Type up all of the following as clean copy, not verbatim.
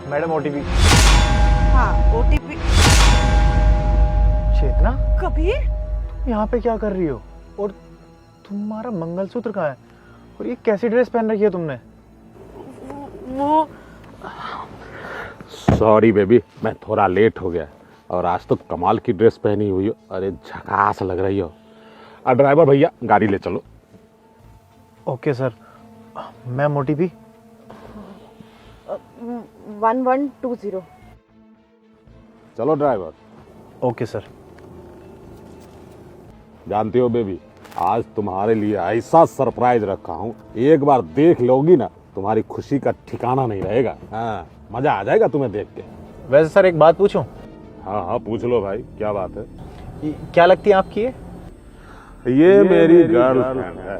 Madam OTP. हाँ OTP. चेतना, कबीर तुम यहाँ पे क्या कर रही हो? और तुम्हारा मंगलसूत्र कहाँ है? और ये कैसी ड्रेस पहन रखी है तुमने? वो सॉरी बेबी, मैं थोड़ा लेट हो गया और आज तो कमाल की ड्रेस पहनी हुई हो। अरे झकास लग रही हो। ड्राइवर भैया गाड़ी ले चलो। Okay sir. Ma'am OTP. 1120। चलो ड्राइवर। Okay sir. जानती हो बेबी, आज तुम्हारे लिए ऐसा सरप्राइज रखा हूँ, एक बार देख लोगी ना तुम्हारी खुशी का ठिकाना नहीं रहेगा। हाँ, मजा आ जाएगा तुम्हें देख के। वैसे सर एक बात पूछूं? हाँ हाँ पूछ लो भाई, क्या बात है? क्या लगती है आपकी ये मेरी गर्लफ्रेंड है।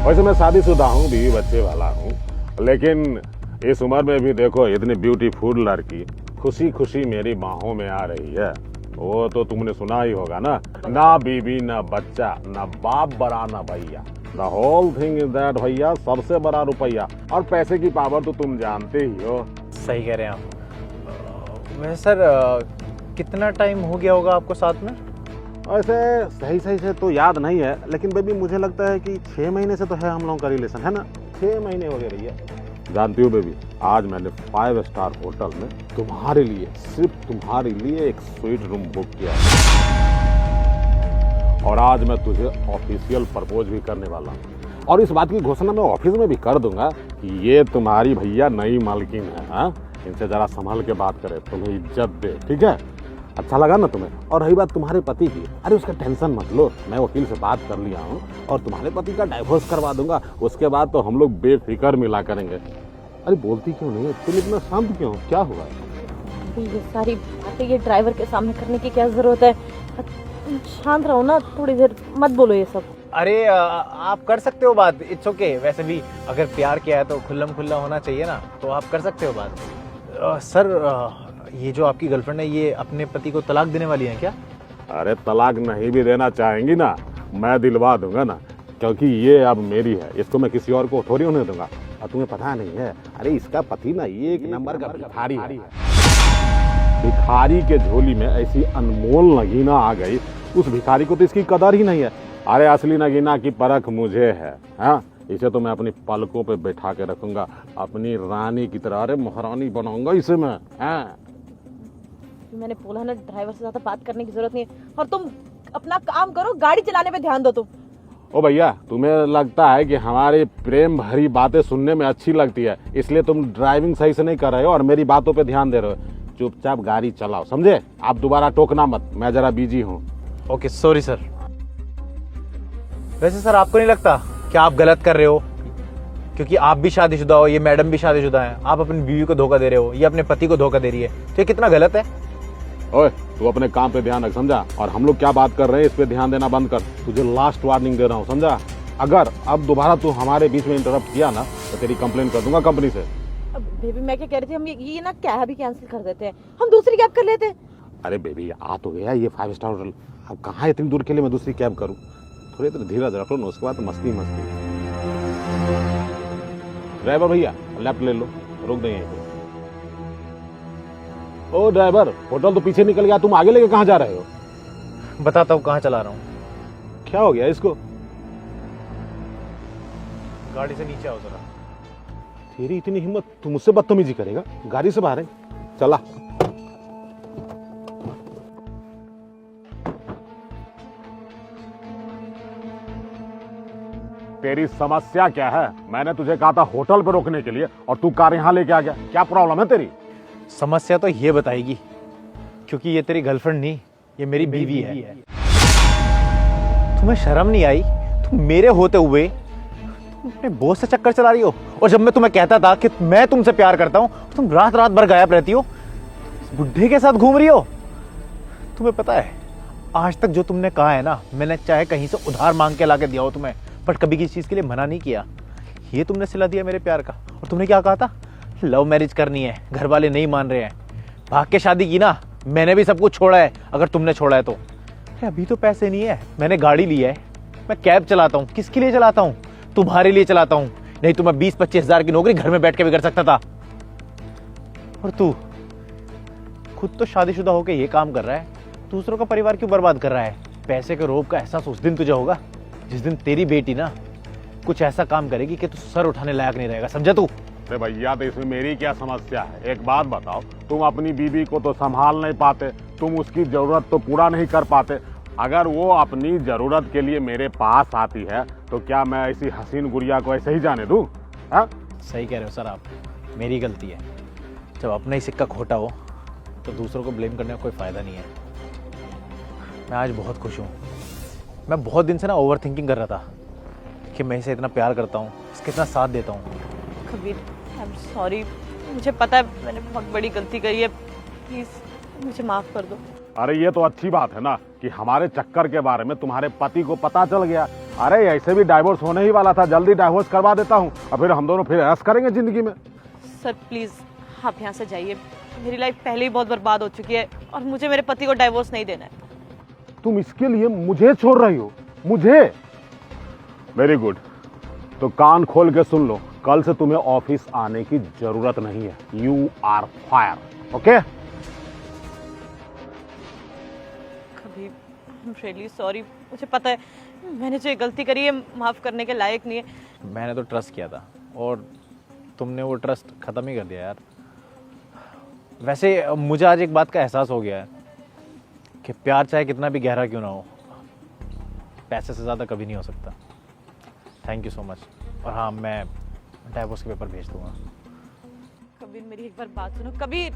वैसे मैं शादीशुदा हूँ, बीवी बच्चे वाला हूँ, लेकिन इस उम्र में भी देखो इतनी ब्यूटीफुल लड़की खुशी खुशी मेरी बाहों में आ रही है। वो तो तुमने सुना ही होगा ना बीवी ना बच्चा, ना बाप बड़ा ना भैया। The whole thing is that भैया, सबसे बड़ा रुपया। और पैसे की पावर तो तुम जानते ही हो। सही कह रहे हैं आप। वैसे सर कितना टाइम हो गया होगा आपको साथ में? वैसे सही से तो याद नहीं है, लेकिन बेबी मुझे लगता है कि 6 महीने से तो है हम लोगों का रिलेशन, है ना? 6 महीने हो गए भैया। जानती हो बेबी, आज मैंने 5 स्टार होटल में तुम्हारे लिए, सिर्फ तुम्हारे लिए एक स्वीट रूम बुक किया और आज मैं तुझे ऑफिशियल प्रपोज भी करने वाला हूँ। और इस बात की घोषणा मैं ऑफिस में भी कर दूंगा कि ये तुम्हारी भैया नई मालकिन है। हाँ, इनसे जरा संभाल के बात करे, तुम्हें इज्जत दे, ठीक है? अच्छा लगा ना तुम्हें? और रही बात तुम्हारे पति की, अरे उसका टेंशन मत लो, मैं वकील से बात कर लिया हूँ और तुम्हारे पति का डाइवोर्स करवा दूंगा। उसके बाद तो हम लोग बेफिक्र मिला करेंगे। अरे बोलती क्यों नहीं है तुम, इतना शांत क्यों? क्या हुआ? ये सारी बातें ये ड्राइवर के सामने करने की क्या जरूरत है? शांत रहो ना थोड़ी देर, मत बोलो ये सब। अरे आप कर सकते हो बात, इट्स ओके। वैसे भी अगर प्यार किया है तो खुल्लम खुल्ला होना चाहिए ना, तो आप कर सकते हो बात। सर ये जो आपकी गर्लफ्रेंड है, ये अपने पति को तलाक देने वाली है क्या? अरे तलाक नहीं भी देना चाहेंगी ना, मैं दिलवा दूंगा ना, क्योंकि ये अब मेरी है, इसको मैं किसी और को थोड़ी होने दूंगा। और तुम्हें पता नहीं है, अरे इसका पति ना ये एक नंबर का भिखारी है। भिखारी के झोली में ऐसी अनमोल नगीना आ गई, उस भिखारी को तो इसकी कदर ही नहीं है। अरे असली नगीना की परख मुझे है। हाँ, इसे तो मैं अपनी पलकों पे बैठा के रखूंगा, अपनी रानी की तरह। अरे महारानी बनाऊंगा इसे मैं। हाँ, मैंने बोला ना ड्राइवर से ज्यादा बात करने की जरूरत नहीं है, और तुम अपना काम करो, गाड़ी चलाने पे ध्यान दो तुम। ओ भैया, तुम्हें लगता है कि हमारी प्रेम भरी बातें सुनने में अच्छी लगती है, इसलिए तुम ड्राइविंग सही से नहीं कर रहे हो और मेरी बातों पे ध्यान दे रहे हो। चुपचाप गाड़ी चलाओ, समझे? आप दोबारा टोकना मत, मैं जरा बिजी हूँ। Okay sorry sir. वैसे सर आपको नहीं लगता कि आप गलत कर रहे हो? क्योंकि आप भी शादीशुदा हो, ये मैडम भी शादीशुदा है, आप अपनी बीवी को धोखा दे रहे हो, ये अपने पति को धोखा दे रही है, तो ये कितना गलत है? ओए, तू अपने काम पे ध्यान रख, समझा? और हम लोग क्या बात कर रहे हैं इस पे ध्यान देना बंद कर। तुझे लास्ट वार्निंग दे रहा हूँ, समझा? अगर अब दोबारा तू हमारे बीच में इंटरप्ट किया ना तो तेरी कंप्लेन कर दूंगा कंपनी से। अब बेबी मैं क्या कह रही थी, हम ये ना कैब भी कैंसिल कर देते हैं, हम दूसरी कैब कर लेते हैं। अरे बेबी आ तो गया ये 5 स्टार होटल, अब कहाँ इतनी दूर के लिए मैं दूसरी कैब करूँ? थोड़ी देर धीरज रख लो ना, उसके बाद तो मस्ती मस्ती। ड्राइवर भैया लेफ्ट ले लो, रोक दें यहीं पे। ओ ड्राइवर, होटल तो पीछे निकल गया, तुम आगे लेके कहाँ जा रहे हो? बताता हूँ कहाँ चला रहा हूँ। क्या हो गया इसको? गाड़ी से नीचे आओ जरा। तेरी इतनी हिम्मत, तू मुझसे बदतमीजी करेगा? गाड़ी से बाहर है, चला। तेरी समस्या क्या है? मैंने तुझे कहा था होटल पर रोकने के लिए और तू कार यहां लेके आ गया, क्या प्रॉब्लम है तेरी? समस्या तो ये बताएगी, क्योंकि ये तेरी गर्लफ्रेंड नहीं, ये मेरी बीवी है। तुम्हें शर्म नहीं आई? तुम मेरे होते हुए तुम अपने बॉस से चक्कर चला रही हो, और जब मैं तुम्हें कहता था कि मैं तुमसे प्यार करता हूं, तुम रात रात भर गायब रहती हो, बुढ़े के साथ घूम रही हो। तुम्हें पता है आज तक जो तुमने कहा है ना, मैंने चाहे कहीं से उधार मांग के लाके दिया हो तुम्हें, बट कभी किसी चीज के लिए मना नहीं किया। ये तुमने सिला दिया मेरे प्यार का। और तुमने क्या कहा था? लव मैरिज करनी है, घर वाले नहीं मान रहे हैं, भाग के शादी की ना। मैंने भी सब कुछ छोड़ा है, अगर तुमने छोड़ा है तो। अभी तो पैसे नहीं है, मैंने गाड़ी ली है, मैं कैब चलाता हूँ। किसके लिए चलाता हूँ? तुम्हारे लिए चलाता हूँ, नहीं तो मैं 20-25 हजार की नौकरी घर में बैठ के भी कर सकता था। और तू खुद तो शादीशुदा होकर ये काम कर रहा है, दूसरों का परिवार क्यों बर्बाद कर रहा है? पैसे के रोब का एहसास उस दिन तुझे होगा जिस दिन तेरी बेटी ना कुछ ऐसा काम करेगी कि तू सर उठाने लायक नहीं रहेगा, समझा तू? अरे भैया, तो इसमें मेरी क्या समस्या है? एक बात बताओ, तुम अपनी बीवी को तो संभाल नहीं पाते, तुम उसकी जरूरत तो पूरा नहीं कर पाते। अगर वो अपनी जरूरत के लिए मेरे पास आती है तो क्या मैं ऐसी हसीन गुड़िया को ऐसे ही जाने दूं? हाँ? सही कह रहे हो सर आप, मेरी गलती है। जब अपना ही सिक्का खोटा हो तो दूसरों को ब्लेम करने का कोई फ़ायदा नहीं है। मैं आज बहुत खुश हूँ। मैं बहुत दिन से ना ओवर थिंकिंग कर रहा था कि मैं इसे इतना प्यार करता हूँ, इसका इतना साथ देता हूँ। कबीर, आई एम सॉरी, मुझे पता है मैंने बहुत बड़ी गलती करी है, प्लीज़ मुझे माफ़ कर दो। अरे ये तो अच्छी बात है ना कि हमारे चक्कर के बारे में तुम्हारे पति को पता चल गया। अरे ऐसे भी डाइवोर्स होने ही वाला था, जल्दी डाइवोर्स करवा देता हूँ और फिर हम दोनों फिर ऐश करेंगे जिंदगी में। सर प्लीज़ आप यहाँ से जाइए, मेरी लाइफ पहले ही बहुत बर्बाद हो चुकी है और मुझे मेरे पति को डाइवोर्स नहीं देना है। तुम इसके लिए मुझे छोड़ रही हो? मुझे? वेरी गुड, तो कान खोल के सुन लो, कल से तुम्हें ऑफिस आने की जरूरत नहीं है। You are fire, okay? कभी आई एम रियली सॉरी, मुझे पता है मैंने जो ये गलती करी है माफ़ करने के लायक नहीं है। मैंने तो ट्रस्ट किया था और तुमने वो ट्रस्ट ख़त्म ही कर दिया यार। वैसे मुझे आज एक बात का एहसास हो गया है कि प्यार चाहे कितना भी गहरा क्यों ना हो, पैसे से ज़्यादा कभी नहीं हो सकता। Thank you so much. और हाँ, मैं डाइवोर्स के पेपर भेज दूंगा। कबीर मेरी एक बार बात सुनो। कबीर